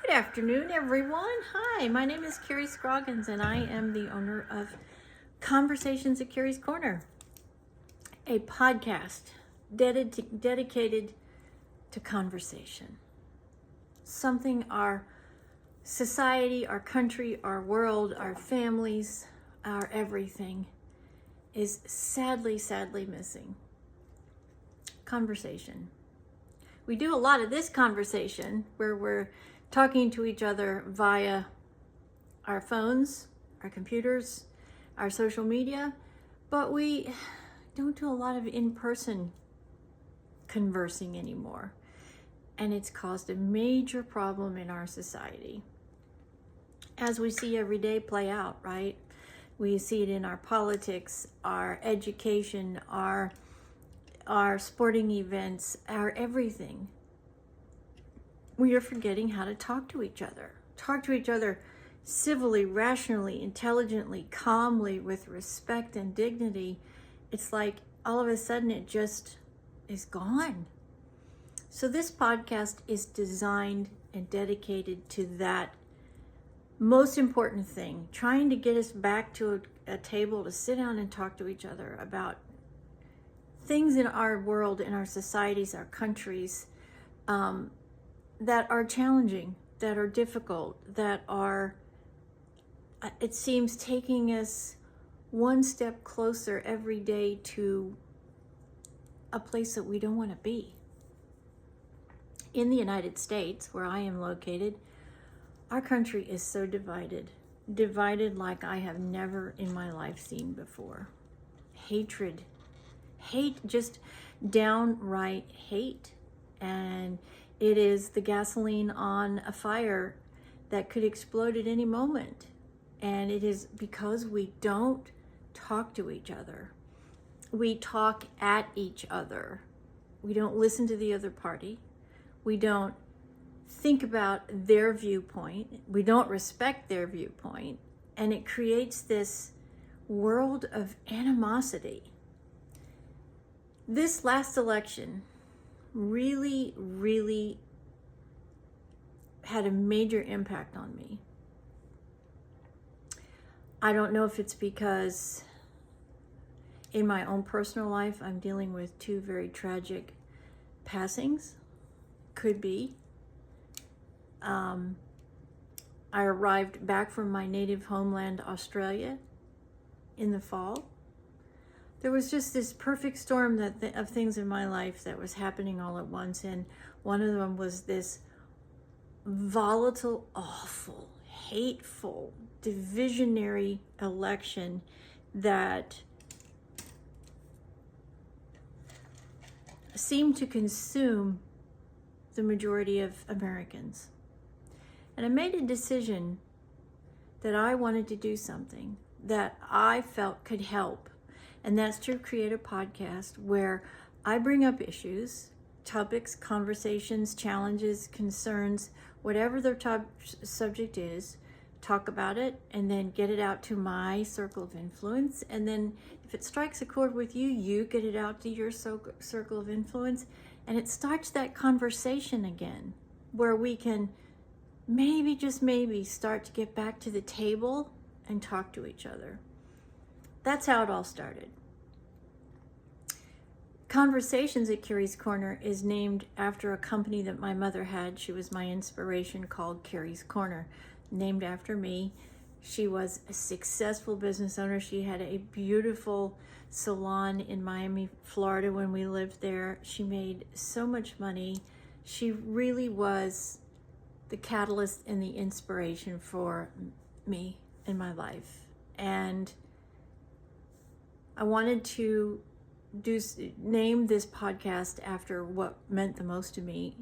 Good afternoon, everyone. Hi, my name is Kerrie Scroggins, and I am the owner of Conversations at Kerrie's Korner, a podcast dedicated to conversation. Something our society, our country, our world, our families, our everything is sadly missing. Conversation. We do a lot of this conversation where we're talking to each other via our phones, our computers, our social media, but we don't do a lot of in-person conversing anymore. And it's caused a major problem in our society. As we see every day play out, right? We see it in our politics, our education, our sporting events, our everything. We are forgetting how to talk to each other civilly, rationally, intelligently, calmly, with respect and dignity. It's like all of a sudden it just is gone. So this podcast is designed and dedicated to that most important thing, trying to get us back to a table to sit down and talk to each other about things in our world, in our societies, our countries, that are challenging, that are difficult, that are, it seems, taking us one step closer every day to a place that we don't want to be. In the United States, where I am located, our country is so divided like I have never in my life seen before. Hatred, just downright hate. And it is the gasoline on a fire that could explode at any moment. And it is because we don't talk to each other. We talk at each other. We don't listen to the other party. We don't think about their viewpoint. We don't respect their viewpoint. And it creates this world of animosity. This last election really had a major impact on me. I don't know if it's because in my own personal life I'm dealing with two very tragic passings. Could be. I arrived back from my native homeland, Australia, in the fall. There was just this perfect storm of things in my life that was happening all at once, and one of them was this volatile, awful, hateful, divisionary election that seemed to consume the majority of Americans. And I made a decision that I wanted to do something that I felt could help. And that's to create a podcast where I bring up issues, topics, conversations, challenges, concerns, whatever their subject is, talk about it, and then get it out to my circle of influence. And then if it strikes a chord with you, you get it out to your circle of influence. And it starts that conversation again, where we can maybe, just maybe, start to get back to the table and talk to each other. That's how it all started. Conversations at Kerrie's Korner is named after a company that my mother had. She was my inspiration, called Kerrie's Korner, named after me. She was a successful business owner. She had a beautiful salon in Miami, Florida when we lived there. She made so much money. She really was the catalyst and the inspiration for me in my life. And I wanted to name this podcast after what meant the most to me.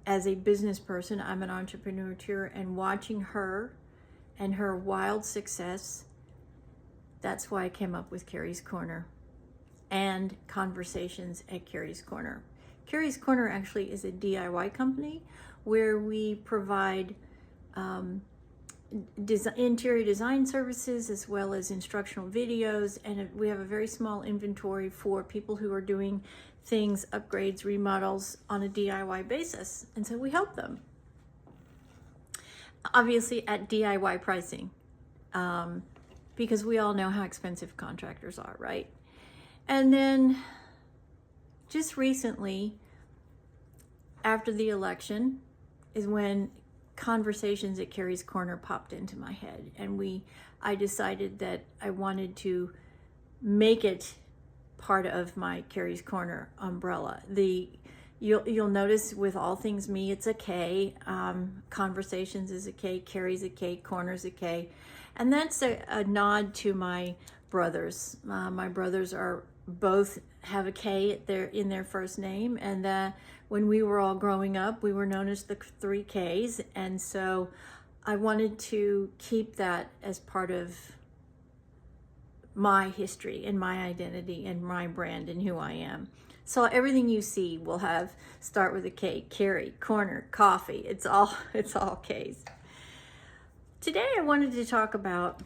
As a business person, I'm an entrepreneur too, and watching her and her wild success, that's why I came up with Kerrie's Korner and Conversations at Kerrie's Korner. Kerrie's Korner actually is a DIY company where we provide interior design services as well as instructional videos, and we have a very small inventory for people who are doing things, upgrades, remodels on a DIY basis, and so we help them. obviously at DIY pricing, because we all know how expensive contractors are, right? And then just recently, after the election, is when Conversations at Kerrie's Korner popped into my head, and I decided that I wanted to make it part of my Kerrie's Korner umbrella. You'll notice with all things me, it's a K. Conversations is a K, Kerrie's a K, Korner's a K, and that's a nod to my brothers. My brothers are both have a K in their first name, and when we were all growing up, we were known as the 3 Ks, and so I wanted to keep that as part of my history and my identity and my brand and who I am. So everything you see will start with a K. Kerrie, Korner, coffee. It's all Ks. Today I wanted to talk about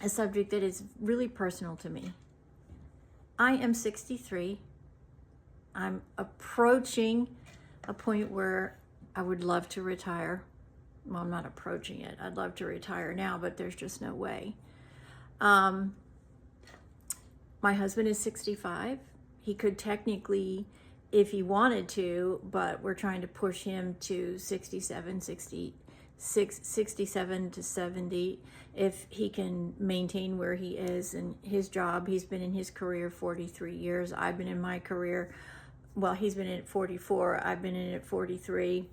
a subject that is really personal to me. I am 63. I'm approaching a point where I would love to retire. Well, I'm not approaching it. I'd love to retire now, but there's just no way. My husband is 65. He could technically, if he wanted to, but we're trying to push him to 67 to 70 if he can maintain where he is in his job. He's been in his career 43 years. I've been in my career, well, he's been in it 44. I've been in it 43.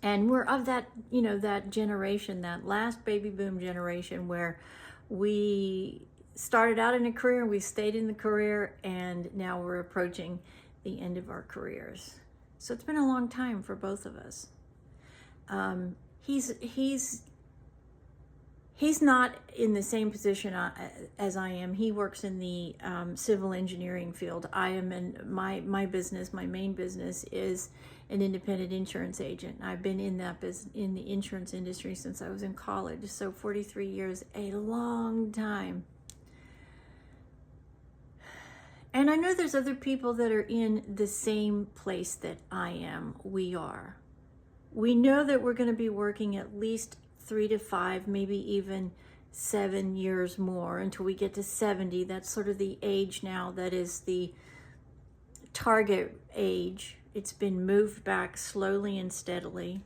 And we're of that, that generation, that last baby boom generation where we started out in a career, we stayed in the career, and now we're approaching the end of our careers. So it's been a long time for both of us. He's not in the same position as I am. He works in the civil engineering field. I am in my main business is an independent insurance agent. I've been in that in the insurance industry since I was in college. So 43 years, a long time. And I know there's other people that are in the same place that I am. We are. We know that we're going to be working at least 3 to 5, maybe even 7 years more until we get to 70. That's sort of the age now that is the target age. It's been moved back slowly and steadily.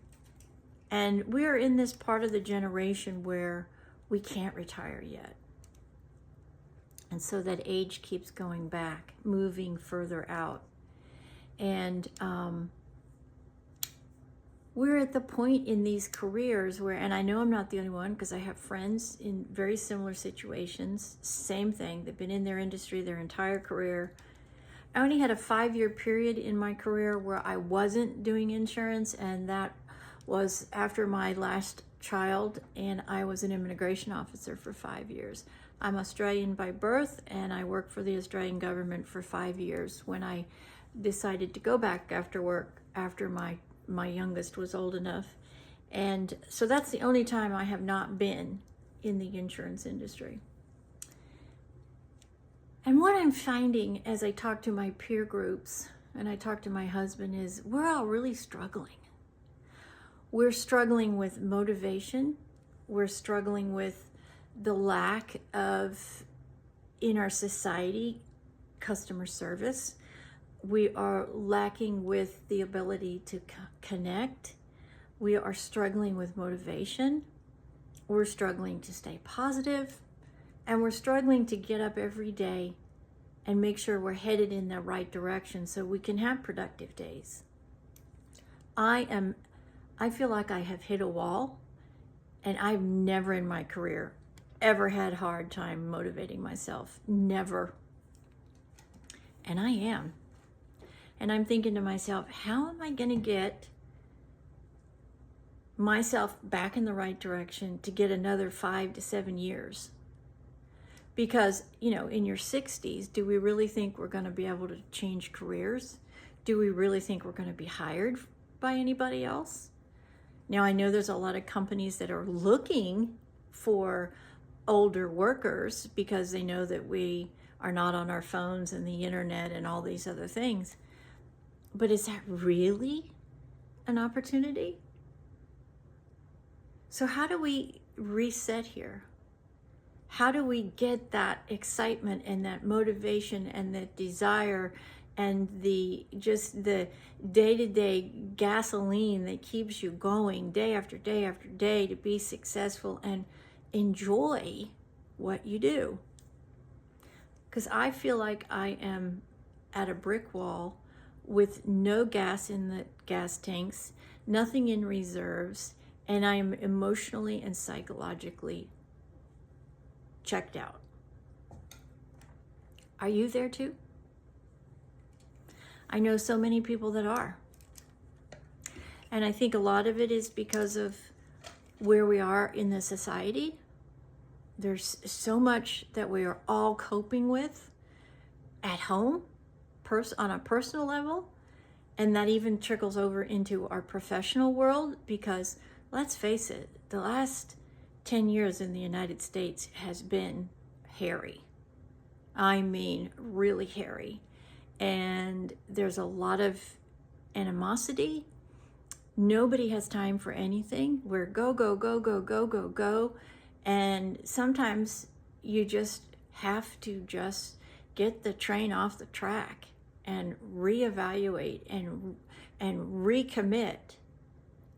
And we are in this part of the generation where we can't retire yet. And so that age keeps going back, moving further out. And we're at the point in these careers where, and I know I'm not the only one because I have friends in very similar situations, same thing, they've been in their industry their entire career. I only had a 5-year period in my career where I wasn't doing insurance, and that was after my last child, and I was an immigration officer for 5 years. I'm Australian by birth, and I worked for the Australian government for 5 years when I decided to go back after work after my youngest was old enough. And so that's the only time I have not been in the insurance industry. And what I'm finding as I talk to my peer groups and I talk to my husband is we're all really struggling. We're struggling with motivation. We're struggling with the lack of, in our society, customer service. We are lacking with the ability to connect. We are struggling with motivation. We're struggling to stay positive. And we're struggling to get up every day and make sure we're headed in the right direction so we can have productive days. I feel like I have hit a wall, and I've never in my career ever had a hard time motivating myself. Never. And I am. And I'm thinking to myself, how am I going to get myself back in the right direction to get another 5 to 7 years? Because, in your 60s, do we really think we're going to be able to change careers? Do we really think we're going to be hired by anybody else? Now, I know there's a lot of companies that are looking for older workers because they know that we are not on our phones and the internet and all these other things. But is that really an opportunity? So how do we reset here? How do we get that excitement and that motivation and that desire and the day-to-day gasoline that keeps you going day after day after day to be successful and enjoy what you do? Because I feel like I am at a brick wall with no gas in the gas tanks, nothing in reserves, and I am emotionally and psychologically checked out. Are you there too? I know so many people that are. And I think a lot of it is because of where we are in the society. There's so much that we are all coping with at home, on a personal level, and that even trickles over into our professional world, because let's face it, the last 10 years in the United States has been hairy. I mean, really hairy. And there's a lot of animosity. Nobody has time for anything. We're go, go, go, go, go, go, go. And sometimes you just have to just get the train off the track and reevaluate and recommit.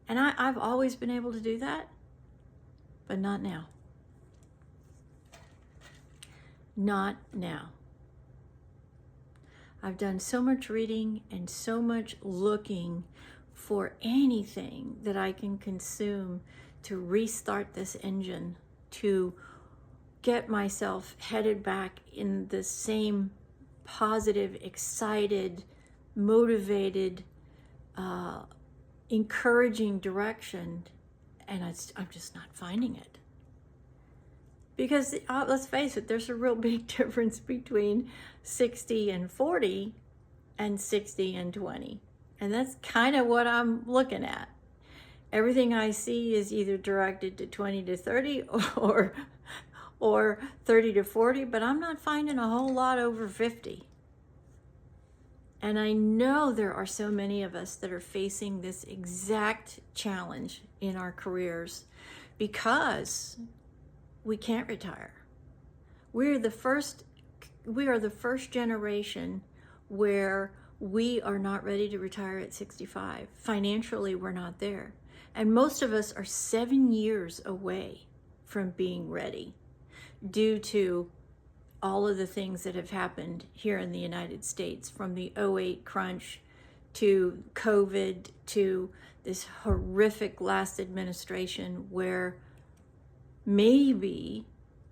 And I've always been able to do that, but not now. Not now. I've done so much reading and so much looking for anything that I can consume to restart this engine, to get myself headed back in the same positive, excited, motivated, encouraging direction, and I'm just not finding it. Because let's face it, there's a real big difference between 60 and 40 and 60 and 20. And that's kind of what I'm looking at. Everything I see is either directed to 20 to 30 or 30 to 40, but I'm not finding a whole lot over 50. And I know there are so many of us that are facing this exact challenge in our careers because we can't retire. We are the first generation where we are not ready to retire at 65. Financially, we're not there. And most of us are 7 years away from being ready due to all of the things that have happened here in the United States, from the '08 crunch to COVID to this horrific last administration where maybe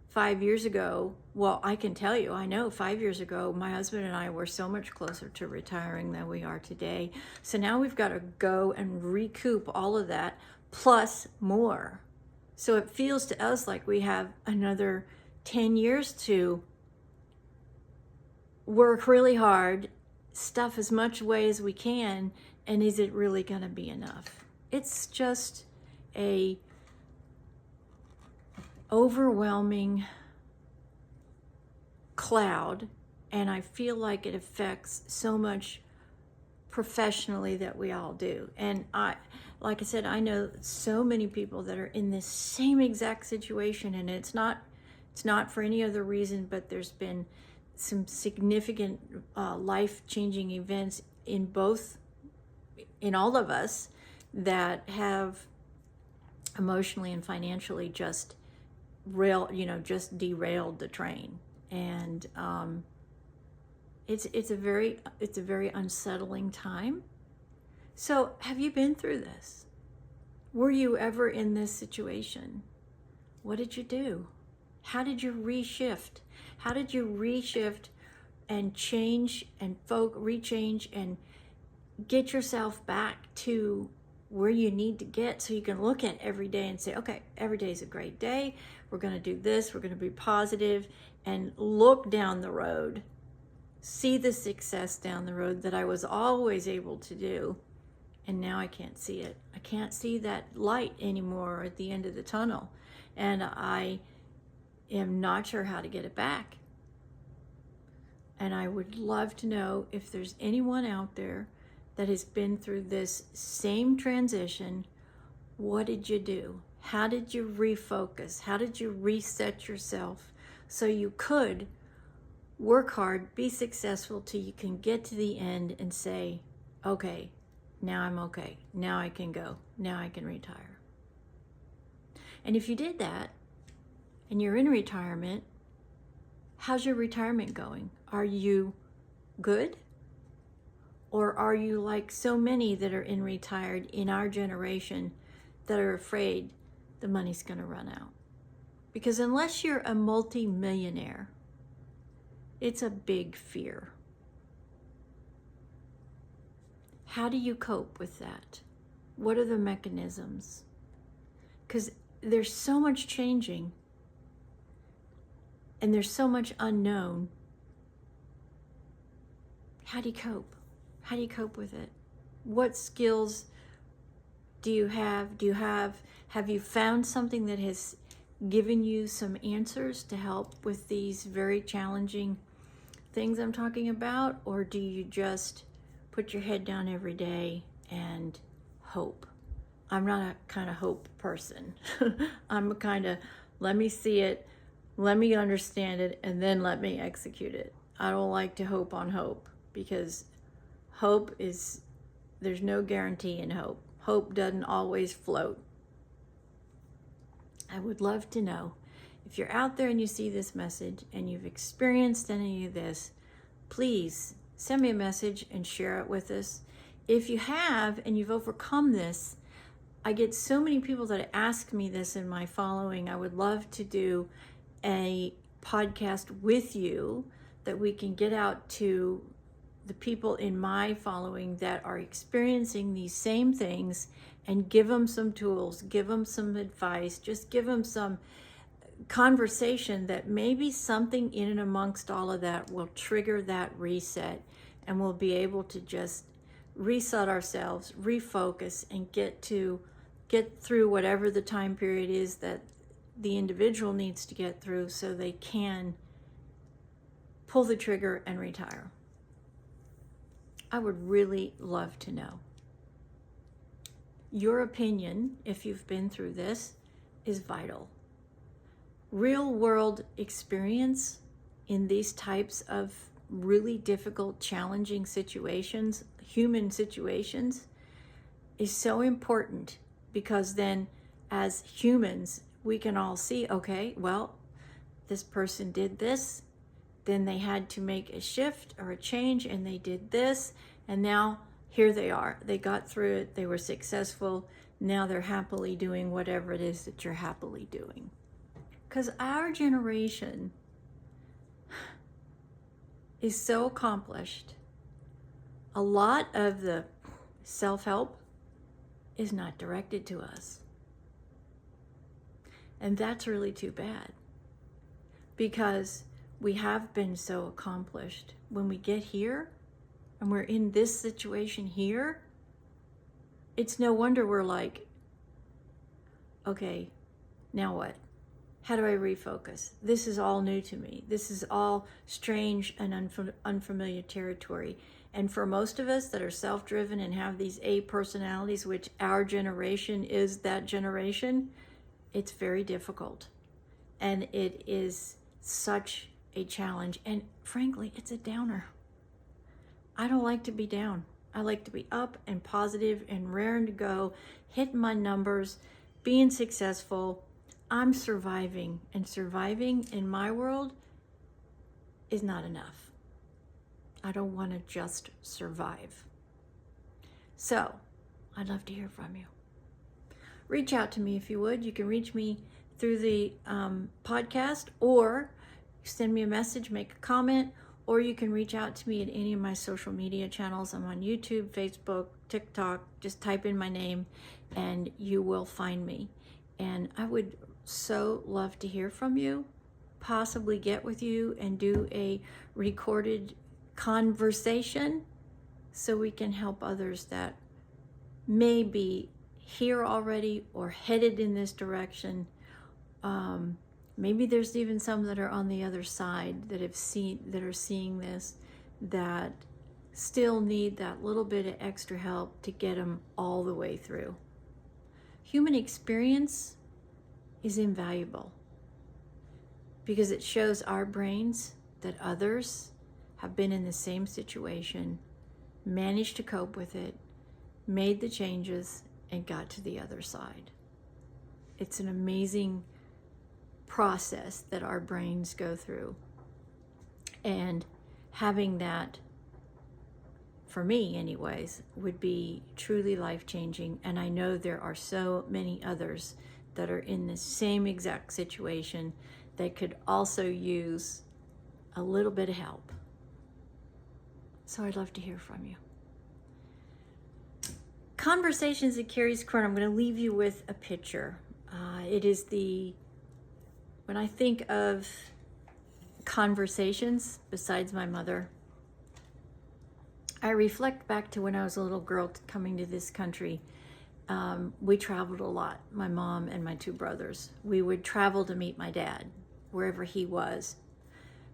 5 years ago, well, I can tell you, I know 5 years ago, my husband and I were so much closer to retiring than we are today. So now we've got to go and recoup all of that, plus more. So it feels to us like we have another 10 years to work really hard, stuff as much away as we can, and is it really going to be enough? It's just a overwhelming cloud, and I feel like it affects so much professionally that we all do. And like I said, I know so many people that are in this same exact situation, and it's not for any other reason, but there's been some significant life-changing events in all of us that have emotionally and financially just derailed the train. And it's a very unsettling time. So have you been through this? Were you ever in this situation? What did you do? How did you reshift? How did you reshift and change and rechange and get yourself back to where you need to get, so you can look at every day and say, okay, every day is a great day. We're going to do this. We're going to be positive and look down the road, see the success down the road that I was always able to do. And now I can't see it. I can't see that light anymore at the end of the tunnel. And I am not sure how to get it back. And I would love to know if there's anyone out there that has been through this same transition. What did you do? How did you refocus? How did you reset yourself so you could work hard, be successful till you can get to the end and say, okay, now I'm okay. Now I can go. Now I can retire. And if you did that and you're in retirement, how's your retirement going? Are you good? Or are you like so many that are retired in our generation that are afraid the money's going to run out? Because unless you're a multi-millionaire, it's a big fear. How do you cope with that? What are the mechanisms? Because there's so much changing and there's so much unknown. How do you cope? How do you cope with it? What skills do you have? Have you found something that has given you some answers to help with these very challenging things I'm talking about? Or do you just put your head down every day and hope? I'm not a kind of hope person. I'm a kind of, let me see it, let me understand it, and then let me execute it. I don't like to hope on hope, because hope is, there's no guarantee in hope. Hope doesn't always float. I would love to know if you're out there and you see this message and you've experienced any of this, please send me a message and share it with us. If you have and you've overcome this, I get so many people that ask me this in my following. I would love to do a podcast with you that we can get out to the people in my following that are experiencing these same things and give them some tools, give them some advice, just give them some conversation that maybe something in and amongst all of that will trigger that reset, and we'll be able to just reset ourselves, refocus, and get through whatever the time period is that the individual needs to get through so they can pull the trigger and retire. I would really love to know. Your opinion, if you've been through this, is vital. Real world experience in these types of really difficult, challenging situations, human situations, is so important, because then as humans, we can all see, okay, well, this person did this, then they had to make a shift or a change, and they did this, and now here they are. They got through it, they were successful, now they're happily doing whatever it is that you're happily doing. Because our generation is so accomplished. A lot of the self-help is not directed to us. And that's really too bad, because we have been so accomplished. When we get here and we're in this situation here, it's no wonder we're like, okay, now what? How do I refocus? This is all new to me. This is all strange and unfamiliar territory. And for most of us that are self-driven and have these A personalities, which our generation is that generation, it's very difficult. And it is such a challenge. And frankly, it's a downer. I don't like to be down. I like to be up and positive and raring to go, hitting my numbers, being successful. I'm surviving, and surviving in my world is not enough. I don't want to just survive. So, I'd love to hear from you. Reach out to me if you would. You can reach me through the podcast, or send me a message, make a comment, or you can reach out to me at any of my social media channels. I'm on YouTube, Facebook, TikTok. Just type in my name and you will find me. And I would so love to hear from you, possibly get with you and do a recorded conversation so we can help others that may be here already or headed in this direction. Maybe there's even some that are on the other side that are seeing this, that still need that little bit of extra help to get them all the way through. Human experience is invaluable because it shows our brains that others have been in the same situation, managed to cope with it, made the changes, and got to the other side. It's an amazing process that our brains go through. And having that, for me anyways, would be truly life-changing. And I know there are so many others that are in the same exact situation that could also use a little bit of help. So I'd love to hear from you. Conversations at Kerrie's Korner. I'm going to leave you with a picture. It is when I think of conversations, besides my mother, I reflect back to when I was a little girl coming to this country. We traveled a lot, my mom and my two brothers. We would travel to meet my dad, wherever he was.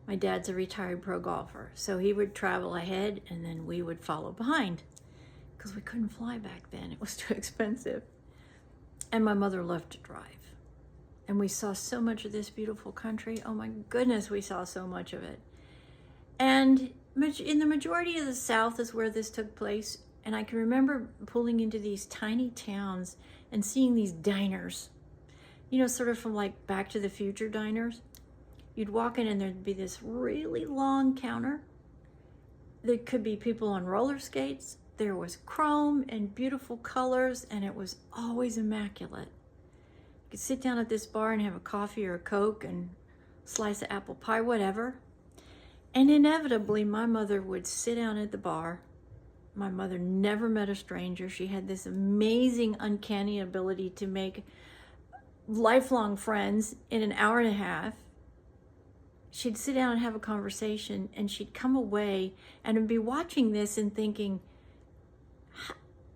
My dad's a retired pro golfer, so he would travel ahead and then we would follow behind because we couldn't fly back then. It was too expensive. And my mother loved to drive. And we saw so much of this beautiful country. Oh my goodness, we saw so much of it. And in the majority of the South is where this took place. And I can remember pulling into these tiny towns and seeing these diners, you know, sort of from like Back to the Future diners. You'd walk in and there'd be this really long counter. There could be people on roller skates. There was chrome and beautiful colors, and it was always immaculate. You could sit down at this bar and have a coffee or a Coke and slice of apple pie, whatever. And inevitably, my mother would sit down at the bar. My mother never met a stranger. She had this amazing, uncanny ability to make lifelong friends in an hour and a half. She'd sit down and have a conversation, and she'd come away and I'd be watching this and thinking,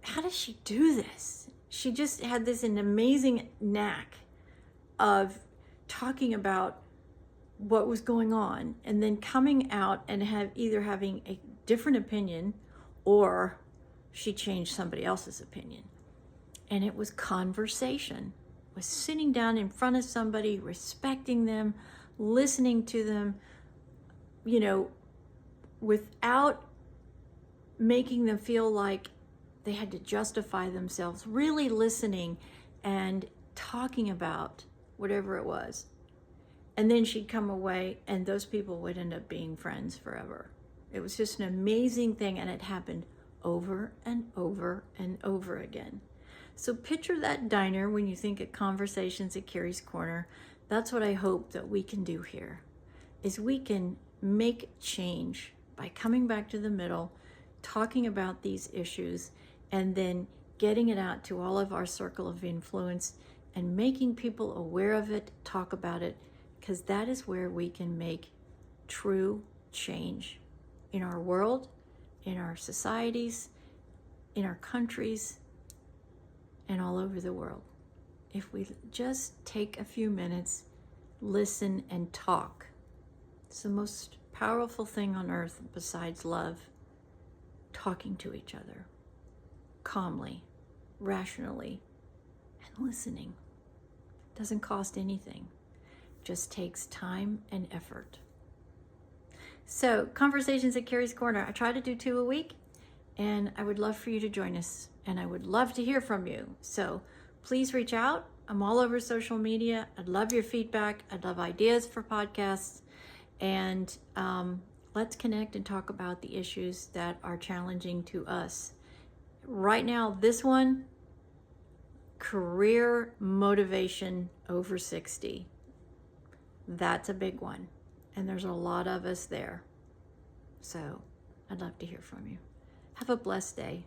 how does she do this? She just had this an amazing knack of talking about what was going on and then coming out and either having a different opinion or she changed somebody else's opinion. And it was conversation. It was sitting down in front of somebody, respecting them, listening to them, you know, without making them feel like they had to justify themselves, really listening and talking about whatever it was. And then she'd come away and those people would end up being friends forever. It was just an amazing thing, and it happened over and over and over again. So picture that diner when you think of Conversations at Kerrie's Korner. That's what I hope that we can do here, is we can make change by coming back to the middle, talking about these issues, and then getting it out to all of our circle of influence and making people aware of it, talk about it, because that is where we can make true change in our world, in our societies, in our countries, and all over the world. If we just take a few minutes, listen and talk. It's the most powerful thing on earth besides love, talking to each other calmly, rationally, and listening. Doesn't cost anything. Just takes time and effort. So, Conversations at Kerrie's Korner. I try to do 2 a week, and I would love for you to join us, and I would love to hear from you. So, please reach out. I'm all over social media. I'd love your feedback. I'd love ideas for podcasts, and let's connect and talk about the issues that are challenging to us. Right now, this one, career motivation over 60. That's a big one. And there's a lot of us there. So I'd love to hear from you. Have a blessed day.